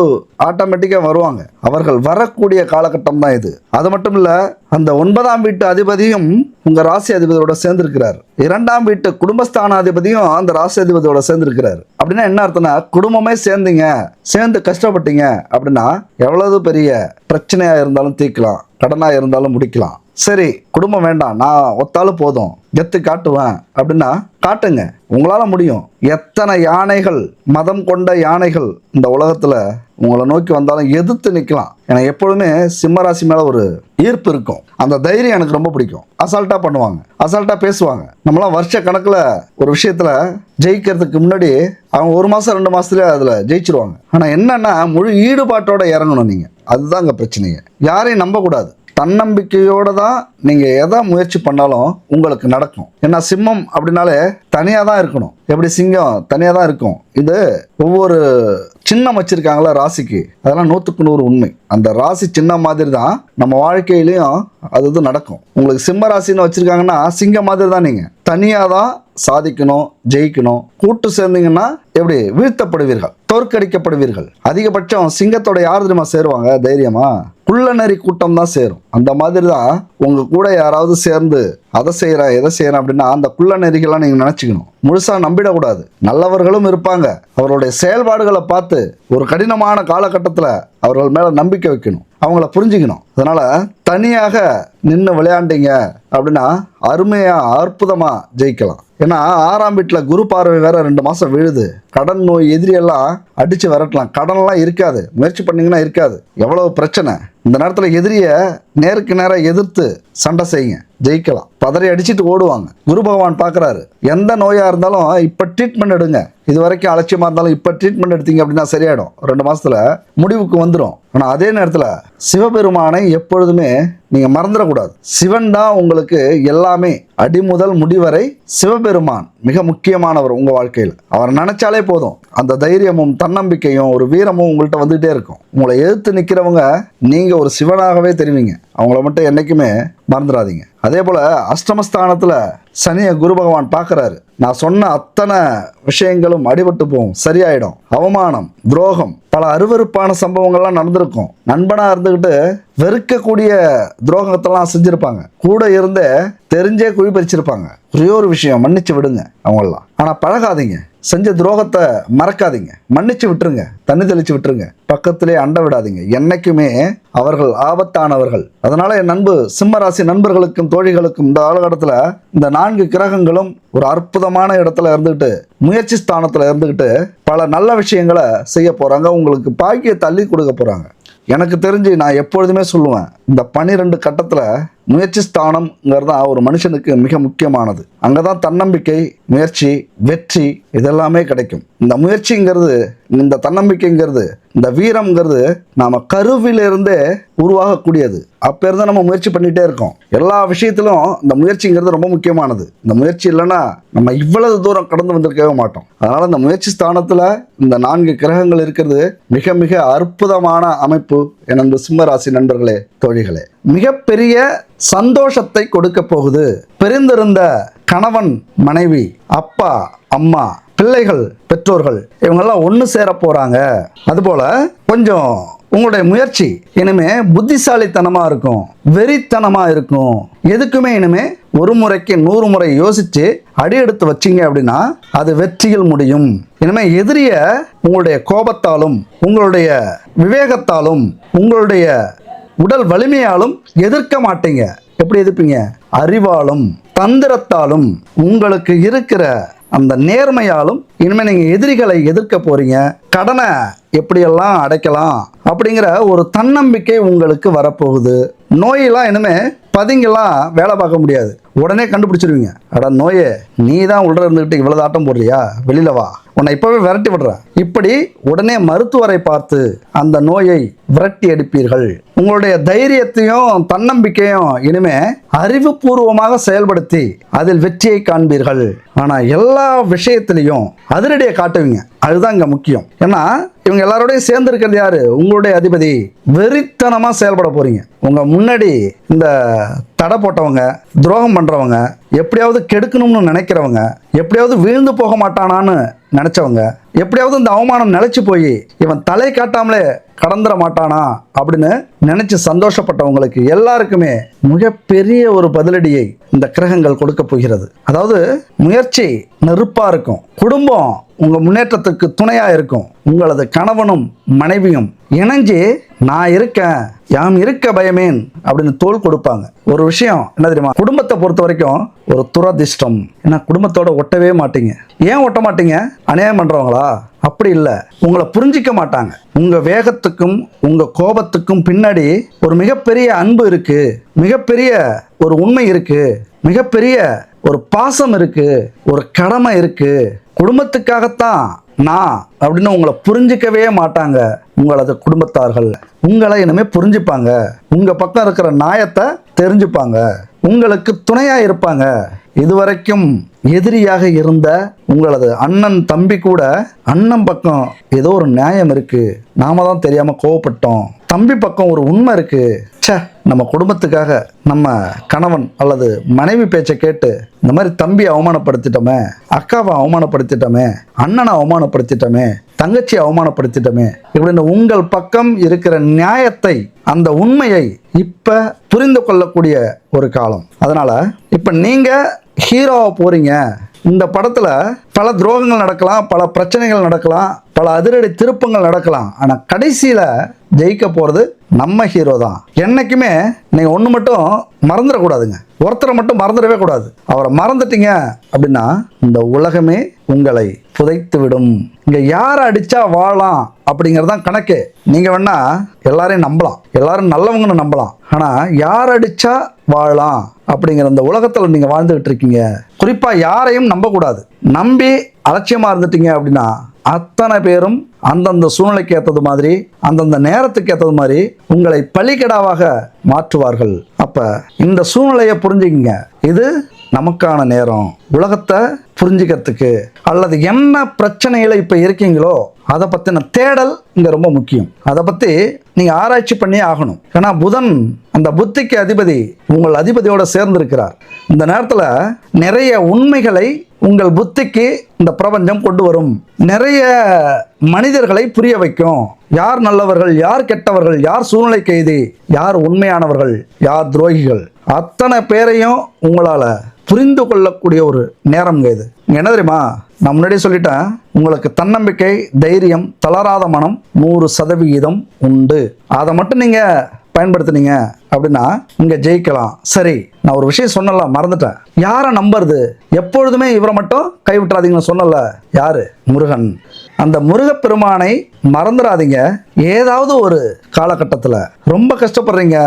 ஆட்டோமேட்டிக்கா வருவாங்க. அவர்கள் வரக்கூடிய காலகட்டம் தான் இது. அது மட்டும் இல்ல, அந்த 9ஆம் வீட்டு அதிபதியும் உங்க ராசி அதிபதியோட சேர்ந்திருக்கிறார். 2ஆம் வீட்டு குடும்பஸ்தான அதிபதியும் அந்த ராசி அதிபதியோட சேர்ந்திருக்கிறார். அப்படின்னா என்ன அர்த்தம்னா, குடும்பமே சேர்ந்து கஷ்டப்பட்டீங்க அப்படின்னா எவ்வளவு பெரிய பிரச்சனையா இருந்தாலும் தீர்க்கலாம், கடனா இருந்தாலும் முடிக்கலாம். சரி, குடும்பம் வேண்டாம், நான் ஒத்தாலும் போதும், கெத்து காட்டுவேன் அப்படின்னா காட்டுங்க, உங்களால முடியும். எத்தனை யானைகள், மதம் கொண்ட யானைகள் இந்த உலகத்துல உங்களை நோக்கி வந்தாலும் எதிர்த்து நிற்கலாம். எனக்கு எப்பொழுதுமே சிம்மராசி மேல ஒரு ஈர்ப்பு இருக்கும். அந்த தைரியம் எனக்கு ரொம்ப பிடிக்கும். அசால்ட்டா பண்ணுவாங்க, அசால்ட்டா பேசுவாங்க. நம்மளாம் வருஷ கணக்குல ஒரு விஷயத்துல ஜெயிக்கிறதுக்கு முன்னாடி அவங்க 1 மாசம் 2 மாசத்துலயே அதுல ஜெயிச்சிருவாங்க. ஆனா என்னன்னா, முழு ஈடுபாட்டோட இறங்கணும் நீங்க. அதுதான் அங்க பிரச்சனையே. யாரையும் நம்பக்கூடாது. தன்னம்பிக்கையோட தான் நீங்க எதை முயற்சி பண்ணாலும் உங்களுக்கு நடக்கும். ஏன்னா சிம்மம் அப்படின்னாலே தனியா தான் இருக்கணும். எப்படி சிங்கம் தனியா தான் இருக்கும். இது ஒவ்வொரு சின்னம் வச்சிருக்காங்களா ராசிக்கு, அதெல்லாம் 100க்கு 100 உண்மை. அந்த ராசி சின்னம் மாதிரி தான் நம்ம வாழ்க்கையிலையும் அது நடக்கும். உங்களுக்கு சிம்ம ராசின்னு வச்சிருக்காங்கன்னா சிங்கம் மாதிரி தான். நீங்க தனியா தான் சாதிக்கணும், ஜெயிக்கணும். கூட்டு சேர்ந்தீங்கன்னா எப்படி வீழ்த்தப்படுவீர்கள், தோற்கடிக்கப்படுவீர்கள். அதிகபட்சம் சிங்கத்தோட யார் தெரியுமா சேருவாங்க தைரியமா? குள்ளநெறி கூட்டம் தான் சேரும். அந்த மாதிரி தான் உங்க கூட யாராவது சேர்ந்து அதை செய்யறேன் எதை செய்யறேன் அப்படின்னா அந்த குள்ளநெறிகள்லாம் நீங்க நினைச்சுக்கணும். முழுசா நம்பிடக்கூடாது. நல்லவர்களும் இருப்பாங்க. அவருடைய செயல்பாடுகளை பார்த்து ஒரு கடினமான காலகட்டத்தில் அவர்கள் மேல நம்பிக்கை வைக்கணும், அவங்கள புரிஞ்சுக்கணும். அதனால தனியாக நின்று விளையாண்டீங்க அப்படின்னா அருமையா அற்புதமா ஜெயிக்கலாம். ஏன்னா 6ஆம் வீட்டுல குரு பார்வை வேற 2 மாசம் விழுது. கடன் நோய் எதிரியெல்லாம் அடிச்சு விரட்டலாம். கடன்லாம் இருக்காது, முயற்சி பண்ணீங்கன்னா இருக்காது. எவ்வளவு பிரச்சனை. இந்த நேரத்தில் எதிரிய நேருக்கு நேராக எதிர்த்து சண்டை செய்யுங்க, ஜெயிக்கலாம். பதறி அடிச்சுட்டு ஓடுவாங்க. குரு பகவான் பார்க்குறாரு. எந்த நோயாக இருந்தாலும் இப்போ ட்ரீட்மெண்ட் எடுங்க. இது வரைக்கும் அலட்சியமாக இருந்தாலும் இப்போ ட்ரீட்மெண்ட் எடுத்தீங்க அப்படின்னா சரியாயிடும். 2 மாசத்துல முடிவுக்கு வந்துடும். ஆனால் அதே நேரத்தில் சிவபெருமானை எப்பொழுதுமே நீங்கள் மறந்துடக்கூடாது. சிவன் தான் உங்களுக்கு எல்லாமே. அடிமுதல் முடிவரை சிவபெருமான் மிக முக்கியமானவர் உங்கள் வாழ்க்கையில். அவர் நினைச்சாலே போதும். அந்த தைரியமும் தன்னம்பிக்கையும் ஒரு வீரமும் உங்கள்கிட்ட வந்துகிட்டே இருக்கும். உங்களை எதிர்த்து நிற்கிறவங்க நீங்கள் ஒரு சிவனாகவே தெரிவிங்க. அவங்கள மட்டும் என்றைக்குமே மறந்துடாதீங்க. அதே போல் அஷ்டமஸ்தானத்தில் சனியை குரு பகவான் பார்க்குறாரு. நான் சொன்ன அத்தனை விஷயங்களும் அடிபட்டு போகும், சரியாயிடும். அவமானம், துரோகம், பல அருவருப்பான சம்பவங்கள்லாம் நடந்திருக்கும். நண்பனாக இருந்த இருந்துக்கிட்டு வெறுக்கக்கூடிய துரோகத்தெல்லாம் செஞ்சிருப்பாங்க. கூட இருந்து தெரிஞ்சே குழி பறிச்சிருப்பாங்க. ஒரே ஒரு விஷயம், மன்னிச்சு விடுங்க அவங்கெல்லாம். ஆனால் பழகாதீங்க, செஞ்ச துரோகத்தை மறக்காதீங்க, மன்னிச்சு விட்டுருங்க, தண்ணி தெளிச்சு விட்டுருங்க, பக்கத்திலே அண்ட விடாதீங்க. என்னைக்குமே அவர்கள் ஆபத்தானவர்கள். அதனால என் நண்பு சிம்மராசி நண்பர்களுக்கும் தோழிகளுக்கும் இந்த காலகட்டத்தில் இந்த 4 கிரகங்களும் ஒரு அற்புதமான இடத்துல இருந்துக்கிட்டு, முயற்சி ஸ்தானத்தில் இருந்துக்கிட்டு பல நல்ல விஷயங்களை செய்ய போகிறாங்க. உங்களுக்கு பாக்கியை தள்ளி கொடுக்க போகிறாங்க. எனக்கு தெரிஞ்சு நான் எப்பொழுதுமே சொல்லுவேன், இந்த 12 கட்டத்தில் முயற்சி ஸ்தானம்ங்கிறது தான் ஒரு மனுஷனுக்கு மிக முக்கியமானது. அங்கே தான் தன்னம்பிக்கை, முயற்சி, வெற்றி இதெல்லாமே கிடைக்கும். இந்த முயற்சிங்கிறது, இந்த தன்னம்பிக்கைங்கிறது, இந்த வீரம்ங்கிறது நாம் கருவிலிருந்தே உருவாகக்கூடியது. அப்போ இருந்து நம்ம முயற்சி பண்ணிகிட்டே இருக்கோம். எல்லா விஷயத்திலும் இந்த முயற்சிங்கிறது ரொம்ப முக்கியமானது. இந்த முயற்சி இல்லைன்னா நம்ம இவ்வளவு தூரம் கடந்து வந்திருக்கவே மாட்டோம். அதனால் இந்த முயற்சி ஸ்தானத்தில் இந்த 4 கிரகங்கள் இருக்கிறது மிக மிக அற்புதமான அமைப்பு. எனது சிம்மராசி நண்பர்களே, தோழிகளே, மிகப்பெரிய சந்தோஷத்தை கொடுக்க போகுது. பிரிந்திருந்த கணவன் மனைவி, அப்பா அம்மா, பிள்ளைகள் பெற்றோர்கள் இவங்கெல்லாம் ஒன்று சேர போகிறாங்க. அதுபோல் கொஞ்சம் உங்களுடைய முயற்சி இனிமே புத்திசாலித்தனமாக இருக்கும், வெறித்தனமாக இருக்கும். எதுக்குமே இனிமே ஒரு முறைக்கு 100 முறை யோசித்து அடி எடுத்து வச்சிங்க அப்படின்னா அது வெற்றியில் முடியும். இனிமே எதிரிய உங்களுடைய கோபத்தாலும், உங்களுடைய விவேகத்தாலும், உங்களுடைய உடல் வலிமையாலும் எதிர்க்க மாட்டீங்க. எப்படி எதிர்ப்பீங்க? அறிவாலும் தந்திரத்தாலும், உங்களுக்கு இருக்கிற அந்த நேர்மையாலும் இனிமேல் நீங்கள் எதிரிகளை எதிர்க்க போறீங்க. கடனை எப்படியெல்லாம் அடைக்கலாம் அப்படிங்கிற ஒரு தன்னம்பிக்கை உங்களுக்கு வரப்போகுது. நோயெல்லாம் இனிமேல் பதுங்கெல்லாம் வேலை பார்க்க முடியாது, உடனே கண்டுபிடிச்சிருவீங்க. அட நோயே, நீ தான் உள்ள இருந்துக்கிட்டு இவ்வளவு ஆட்டம் போடுறியா, வெளியில வா, உன்னை இப்பவே விரட்டி விடுறேன். இப்படி உடனே மருத்துவரை பார்த்து அந்த நோயை விரட்டி அடிப்பீர்கள். உங்களுடைய தைரியத்தையும் தன்னம்பிக்கையும் இனிமே அறிவுபூர்வமாக செயல்படுத்தி அதில் வெற்றியை காண்பீர்கள். ஆனா எல்லா விஷயத்திலையும் அதிரடியை காட்டுவீங்க. அதுதான் இங்க முக்கியம். ஏன்னா இவங்க எல்லாரோடையும் சேர்ந்து இருக்கிறது யாரு? உங்களுடைய அதிபதி. வெறித்தனமா செயல்பட போறீங்க. உங்க முன்னாடி இந்த தடை போட்டவங்க, துரோகம் பண்றவங்க, எப்படியாவது கெடுக்கணும்னு நினைக்கிறவங்க, எப்படியாவது வீழ்ந்து போக மாட்டானான்னு நினைச்சவங்க, எப்படியாவது இந்த அவமானம் நிலைச்சு போய் இவன் தலை காட்டாமலே கடந்துட மாட்டானா அப்படின்னு நினைச்சு சந்தோஷப்பட்டவங்களுக்கு எல்லாருக்குமே மிகப்பெரிய ஒரு பதிலடியை இந்த கிரகங்கள் கொடுக்க போகிறது. அதாவது முயற்சி நெருப்பா இருக்கும், குடும்பம் உங்க முன்னேற்றத்துக்கு துணையா இருக்கும். உங்களது கணவனும் மனைவியும் இணைஞ்சு நான் இருக்கேன், யாம் இருக்க பயமேன் அப்படின்னு தோள் கொடுப்பாங்க. ஒரு விஷயம் என்ன தெரியுமா? குடும்பத்தை பொறுத்த வரைக்கும் ஒரு துரதிர்ஷ்டம். ஏன்னா குடும்பத்தோட ஒட்டவே மாட்டீங்க. ஏன் ஒட்ட மாட்டீங்க? அநியாயம் பண்றவங்களா? அப்படி இல்லை, உங்களை புரிஞ்சிக்க மாட்டாங்க. உங்க வேகத்துக்கும் உங்க கோபத்துக்கும் பின்னாடி ஒரு மிகப்பெரிய அன்பு இருக்கு, மிகப்பெரிய ஒரு உண்மை இருக்கு, மிகப்பெரிய ஒரு பாசம் இருக்கு, ஒரு கடமை இருக்கு. குடும்பத்துக்காகத்தான் நான் அப்படின்னு உங்களை புரிஞ்சிக்கவே மாட்டாங்க. உங்களது குடும்பத்தார்கள் உங்களை இனிமே புரிஞ்சுப்பாங்க. உங்க பக்கம் இருக்கிற நியாயத்தை தெரிஞ்சுப்பாங்க, உங்களுக்கு துணையா இருப்பாங்க. இதுவரைக்கும் எதிரியாக இருந்த உங்களது அண்ணன் தம்பி கூட அண்ணன் பக்கம் ஏதோ ஒரு நியாயம் இருக்கு, நாம தான் தெரியாம கோவப்பட்டோம், தம்பி பக்கம் ஒரு உண்மை இருக்கு, நம்ம குடும்பத்துக்காக நம்ம கணவன் அல்லது மனைவி பேச்சை கேட்டு இந்த மாதிரி தம்பியை அவமானப்படுத்திட்டோமே, அக்காவை அவமானப்படுத்திட்டோமே, அண்ணனை அவமானப்படுத்திட்டோமே, தங்கச்சியை அவமானப்படுத்திட்டோமே இப்படின்னு உங்கள் பக்கம் இருக்கிற நியாயத்தை, அந்த உண்மையை இப்ப புரிந்து கொள்ளக்கூடிய ஒரு காலம். அதனால இப்ப நீங்க ஹீரோவா போறீங்க. இந்த படத்துல பல துரோகங்கள் நடக்கலாம், பல பிரச்சனைகள் நடக்கலாம், பல அதிரடி திருப்பங்கள் நடக்கலாம். ஆனா கடைசியில ஜெயிக்க போறது நம்ம ஹீரோ தான். என்னைக்குமே நீங்க ஒண்ணு மட்டும் மறந்துடக்கூடாதுங்க, ஒருத்தரை மட்டும் மறந்துடவே கூடாது. அவரை மறந்துட்டீங்க அப்படின்னா இந்த உலகமே உங்களை புதைத்து விடும். இங்க யாரை அடிச்சா வாழலாம் அப்படிங்கறதான் கணக்கு. நீங்க வேணா எல்லாரையும் நம்பலாம், எல்லாரும் நல்லவங்கன்னு நம்பலாம், ஆனா யார் அடிச்சா வாழலாம் அப்படிங்கிற இந்த உலகத்துல நீங்க வாழ்ந்துகிட்டு இருக்கீங்க. குறிப்பா யாரையும் நம்பக்கூடாது. நம்பி அலட்சியமா இருந்துட்டீங்க அப்படின்னா அத்தனை பேரும் அந்தந்த சூழ்நிலைக்கு ஏற்றது மாதிரி, அந்தந்த நேரத்துக்கு ஏற்றது மாதிரி உங்களை பலிகடாவாக மாற்றுவார்கள். அப்ப இந்த சூழ்நிலையை புரிஞ்சுக்கிங்க. இது நமக்கான நேரம். உலகத்தை புரிஞ்சுக்கிறதுக்கு அல்லது என்ன பிரச்சனையில இப்ப இருக்கீங்களோ அதை பற்றின தேடல் இங்கே ரொம்ப முக்கியம். அதை பற்றி நீங்கள் ஆராய்ச்சி பண்ணியே ஆகணும். ஏன்னா புதன் அந்த புத்திக்கு அதிபதி, உங்கள் அதிபதியோடு சேர்ந்திருக்கிறார். இந்த நேரத்தில் நிறைய உண்மைகளை உங்கள் புத்திக்கு இந்த பிரபஞ்சம் கொண்டு வரும். நிறைய மனிதர்களை புரிய வைக்கும். யார் நல்லவர்கள், யார் கெட்டவர்கள், யார் சூழ்நிலை கைதி, யார் உண்மையானவர்கள், யார் துரோகிகள், அத்தனை பேரையும் உங்களால் புரிந்து கொள்ளக்கூடிய ஒரு நேரம் இது. என்ன தெரியுமா, நான் முன்னாடியே சொல்லிட்டேன், உங்களுக்கு தன்னம்பிக்கை, தைரியம், தளராத மனம் 100% உண்டு. அதை மட்டும் நீங்கள் பயன்படுத்தினீங்க அப்படின்னா இங்கே ஜெயிக்கலாம். சரி, நான் ஒரு விஷயம் சொன்னல, மறந்துட்டேன். யாரை நம்புறது? எப்பொழுதுமே இவரை மட்டும் கைவிட்டுறாதீங்கன்னு சொன்னல. யாரு? முருகன். அந்த முருகப்பெருமானை மறந்துடாதீங்க. ஏதாவது ஒரு காலகட்டத்தில் ரொம்ப கஷ்டப்படுறீங்க,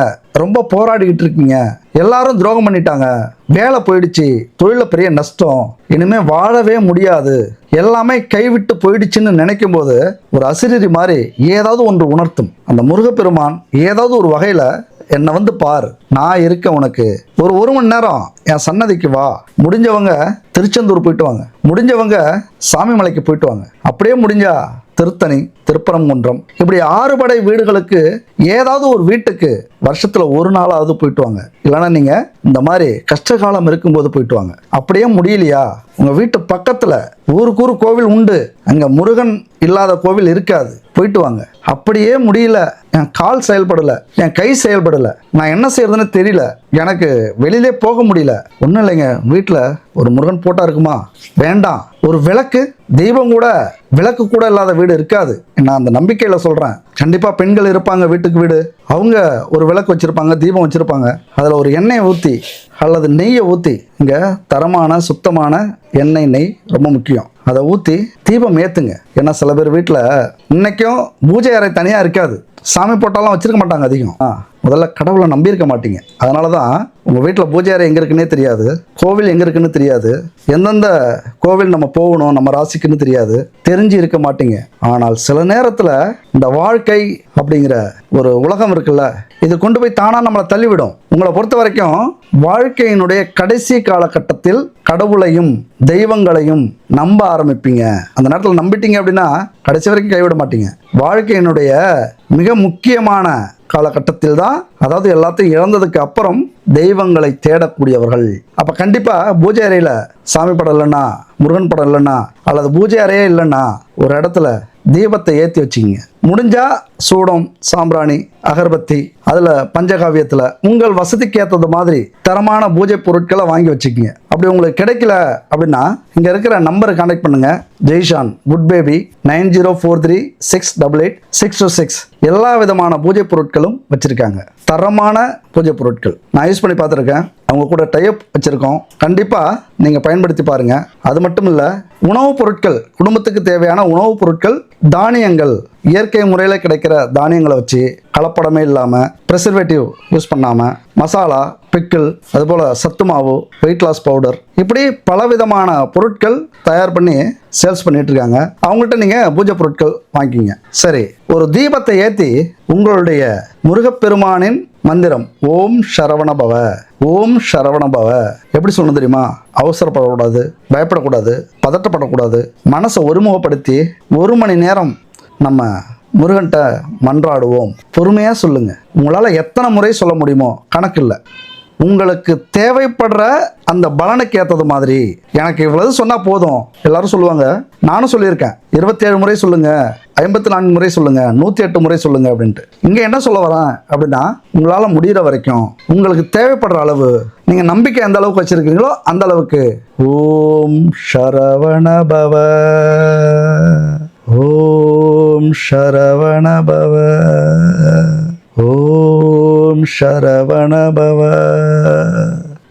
ரொம்ப போராடிக்கிட்டு இருக்கீங்க, எல்லாரும் துரோகம் பண்ணிட்டாங்க, வேலை போயிடுச்சு, தொழிலில் பெரிய நஷ்டம், இனிமேல் வாழவே முடியாது, எல்லாமே கைவிட்டு போயிடுச்சுன்னு நினைக்கும் போது ஒரு அசிரீரி மாதிரி ஏதாவது ஒன்று உணர்த்தும். அந்த முருகப்பெருமான் ஏதாவது ஒரு வகையில் என்னை வந்து பார், நான் இருக்க உனக்கு, ஒரு மணி நேரம் என் சன்னதிக்கு வா, முடிஞ்சவங்க திருச்செந்தூர் போயிட்டு வாங்க, முடிஞ்சவங்க சாமிமலைக்கு போயிட்டு வாங்க, அப்படியே முடிஞ்சா திருத்தணி, திருப்பரங்குன்றம், இப்படி 6 படை வீடுகளுக்கு ஏதாவது ஒரு வீட்டுக்கு வருஷத்துல ஒரு நாளாவது போயிட்டு வாங்க. இல்லைன்னா நீங்க இந்த மாதிரி கஷ்டகாலம் இருக்கும்போது போயிட்டு வாங்க. அப்படியே முடியலையா, உங்க வீட்டு பக்கத்துல ஊருக்கு ஊர் கோவில் உண்டு, அங்க முருகன் இல்லாத கோவில் இருக்காது, போயிட்டு வாங்க. அப்படியே முடியல, என் கால் செயல்படல, என் கை செயல்படல, நான் என்ன செய்யறதுன்னு தெரியல, எனக்கு வெளியிலே போக முடியல, ஒன்றும் இல்லைங்க, வீட்டில் ஒரு முருகன் போட்டா இருக்குமா? வேண்டாம். ஒரு விளக்கு, தெய்வம் கூட, விளக்கு கூட இல்லாத வீடு இருக்காது. நான் அந்த நம்பிக்கையில் சொல்கிறேன். கண்டிப்பாக பெண்கள் இருப்பாங்க, வீட்டுக்கு வீடு, அவங்க ஒரு விளக்கு வச்சுருப்பாங்க, தீபம் வச்சுருப்பாங்க, அதில் ஒரு எண்ணெயை ஊற்றி அல்லது நெய்யை ஊற்றி, இங்கே தரமான சுத்தமான எண்ணெய், நெய் ரொம்ப முக்கியம், அதை ஊற்றி தீபம் ஏற்றுங்க. ஏன்னா சில பேர் வீட்டில் இன்னைக்கும் பூஜை அறை தனியாக இருக்காது, சாமி போட்டாலாம் வச்சுருக்க மாட்டாங்க அதிகம். முதல்ல கடவுளை நம்பியிருக்க மாட்டீங்க. அதனால தான் உங்கள் வீட்டில் பூஜை அறை எங்கே இருக்குன்னே தெரியாது, கோவில் எங்கே இருக்குன்னு தெரியாது, எந்தெந்த கோவில் நம்ம போகணும் நம்ம ராசிக்குன்னு தெரியாது, தெரிஞ்சு இருக்க மாட்டீங்க. ஆனால் சில நேரத்தில் இந்த வாழ்க்கை அப்படிங்கிற ஒரு உலகம் இருக்குல்ல, இது கொண்டு போய் தானாக நம்மளை தள்ளிவிடும். உங்களை பொறுத்த வரைக்கும் வாழ்க்கையினுடைய கடைசி காலகட்டத்தில் கடவுளையும் தெய்வங்களையும் நம்ப ஆரம்பிப்பீங்க. அந்த நேரத்தில் நம்பிட்டீங்க அப்படின்னா கடைசி வரைக்கும் கைவிட மாட்டீங்க. வாழ்க்கையினுடைய மிக முக்கியமான காலகட்டத்தில் தான், அதாவது எல்லாத்தையும் இழந்ததுக்கு அப்புறம் தெய்வங்களை தேடக்கூடியவர்கள். அப்போ கண்டிப்பாக பூஜை அறையில் சாமி படம் இல்லைன்னா, முருகன் படம் இல்லைன்னா, அல்லது பூஜை அறையே இல்லைன்னா ஒரு இடத்துல தீபத்தை ஏற்றி வச்சுக்கிங்க. முடிஞ்சா சூடம், சாம்பிராணி, அகர்பத்தி, அதில் பஞ்சகாவியத்தில் உங்கள் வசதிக்கு ஏற்றது மாதிரி தரமான பூஜை பொருட்களை வாங்கி வச்சுக்கிங்க. அப்படி உங்களுக்கு கிடைக்கல அப்படின்னா இங்கே இருக்கிற நம்பரை கான்டாக்ட் பண்ணுங்கள். ஜெய்ஷான் குட் பேபி 9043688626. எல்லா விதமான பூஜை பொருட்களும் வச்சுருக்காங்க, தரமான பூஜை பொருட்கள். நான் யூஸ் பண்ணி பார்த்துருக்கேன், அவங்க கூட டைப் வச்சுருக்கோம். கண்டிப்பாக நீங்கள் பயன்படுத்தி பாருங்கள். அது மட்டும் இல்லை, உணவுப் பொருட்கள், குடும்பத்துக்கு தேவையான உணவுப் பொருட்கள், தானியங்கள், இயற்கை முறையில் கிடைக்கிற தானியங்களை வச்சு கலப்படமே இல்லாமல், ப்ரெசர்வேட்டிவ் யூஸ் பண்ணாமல், மசாலா, பிக்கிள், அதுபோல் சத்து மாவு, வெயிட் லாஸ் பவுடர், இப்படி பலவிதமான பொருட்கள் தயார் பண்ணி சேல்ஸ் பண்ணிட்டு இருக்காங்க. அவங்கள்ட்ட நீங்கள் பூஜை பொருட்கள் வாங்கிக்கிங்க. சரி, ஒரு தீபத்தை ஏற்றி உங்களுடைய முருகப்பெருமானின் மந்திரம் ஓம் சரவண பவ, ஓம் சரவண பவ எப்படி சொல்லணும் தெரியுமா? அவசரப்படக்கூடாது, பயப்படக்கூடாது, பதட்டப்படக்கூடாது, மனசை ஒருமுகப்படுத்தி 1 மணி நேரம் நம்ம முருகன்கிட்ட மன்றாடுவோம். பொறுமையாக சொல்லுங்க. உங்களால் எத்தனை முறை சொல்ல முடியுமோ கணக்கு இல்லை. உங்களுக்கு தேவைப்படுற அந்த பலனுக்கு ஏற்றது மாதிரி, எனக்கு இவ்வளவு சொன்னால் போதும் எல்லாரும் சொல்லுவாங்க. நானும் சொல்லியிருக்கேன், 27 முறை சொல்லுங்க, 54 முறை சொல்லுங்க, 108 முறை சொல்லுங்க அப்படின்ட்டு. இங்கே என்ன சொல்ல வரேன் அப்படின்னா, உங்களால் முடிகிற வரைக்கும் உங்களுக்கு தேவைப்படுற அளவு, நீங்கள் நம்பிக்கை எந்த அளவுக்கு வச்சுருக்கீங்களோ அந்த அளவுக்கு ஓம் சரவண பவ, ஓம் சரவண பவ, ஓம் சரவண பவ,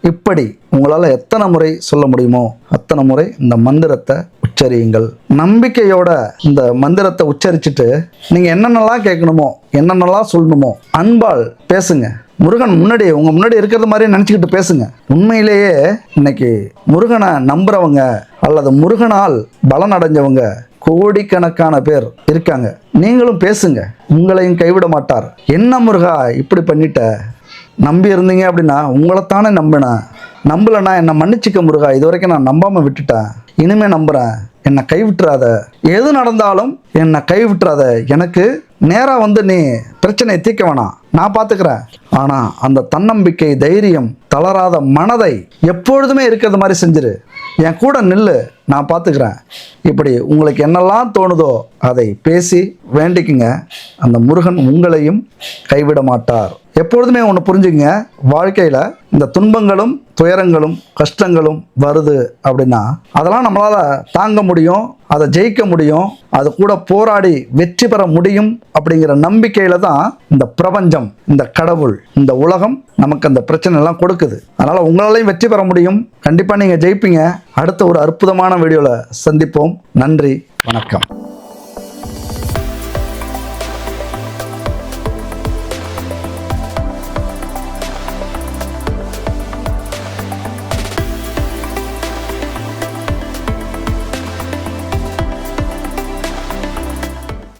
இப்படி உங்களால் எத்தனை முறை சொல்ல முடியுமோ அத்தனை முறை இந்த மந்திரத்தை உச்சரியுங்கள். நம்பிக்கையோட இந்த மந்திரத்தை உச்சரிச்சுட்டு நீங்கள் என்னென்னலாம் கேட்கணுமோ, என்னென்னலாம் சொல்லணுமோ அன்பால் பேசுங்க. முருகன் முன்னாடி உங்கள் முன்னாடி இருக்கிறது மாதிரி நினச்சிக்கிட்டு பேசுங்க. உண்மையிலேயே இன்னைக்கு முருகனை நம்புறவங்க அல்லது முருகனால் பலன் அடைஞ்சவங்க கோடிக்கணக்கான பேர் இருக்காங்க. நீங்களும் பேசுங்க, உங்களையும் கைவிட மாட்டார். என்ன முருகா இப்படி பண்ணிட்ட, நம்பி இருந்தீங்க அப்படின்னா உங்களைத்தானே நம்பினேன், நம்பலைன்னா என்னை மன்னிச்சிக்க முருகா, இது வரைக்கும் நான் நம்பாமல் விட்டுட்டேன், இனிமேல் நம்புகிறேன், என்னை கைவிட்டுறாத, எது நடந்தாலும் என்னை கைவிட்டுறாத, எனக்கு நேராக வந்து நீ பிரச்சனையை தீர்க்க வேணாம், நான் பார்த்துக்கிறேன். ஆனால் அந்த தன்னம்பிக்கை, தைரியம், தளராத மனதை எப்பொழுதுமே இருக்கிறது மாதிரி செஞ்சிரு, என் கூட நில்லு, நான் பார்த்துக்கிறேன். இப்படி உங்களுக்கு என்னெல்லாம் தோணுதோ அதை பேசி வேண்டிக்குங்க. அந்த முருகன் உங்களையும் கைவிட மாட்டார். எப்பொழுதுமே ஒன்று புரிஞ்சுங்க, வாழ்க்கையில் இந்த துன்பங்களும் துயரங்களும் கஷ்டங்களும் வருது அப்படின்னா அதெல்லாம் நம்மளால் தாங்க முடியும், அதை ஜெயிக்க முடியும், அது கூட போராடி வெற்றி பெற முடியும் அப்படிங்கிற நம்பிக்கையில் தான் இந்த பிரபஞ்சம், இந்த கடவுள், இந்த உலகம் நமக்கு அந்த பிரச்சனை எல்லாம் கொடுக்குது. அதனால் உங்களாலையும் வெற்றி பெற முடியும். கண்டிப்பாக நீங்கள் ஜெயிப்பீங்க. அடுத்த ஒரு அற்புதமான வீடியோவில் சந்திப்போம். நன்றி, வணக்கம்.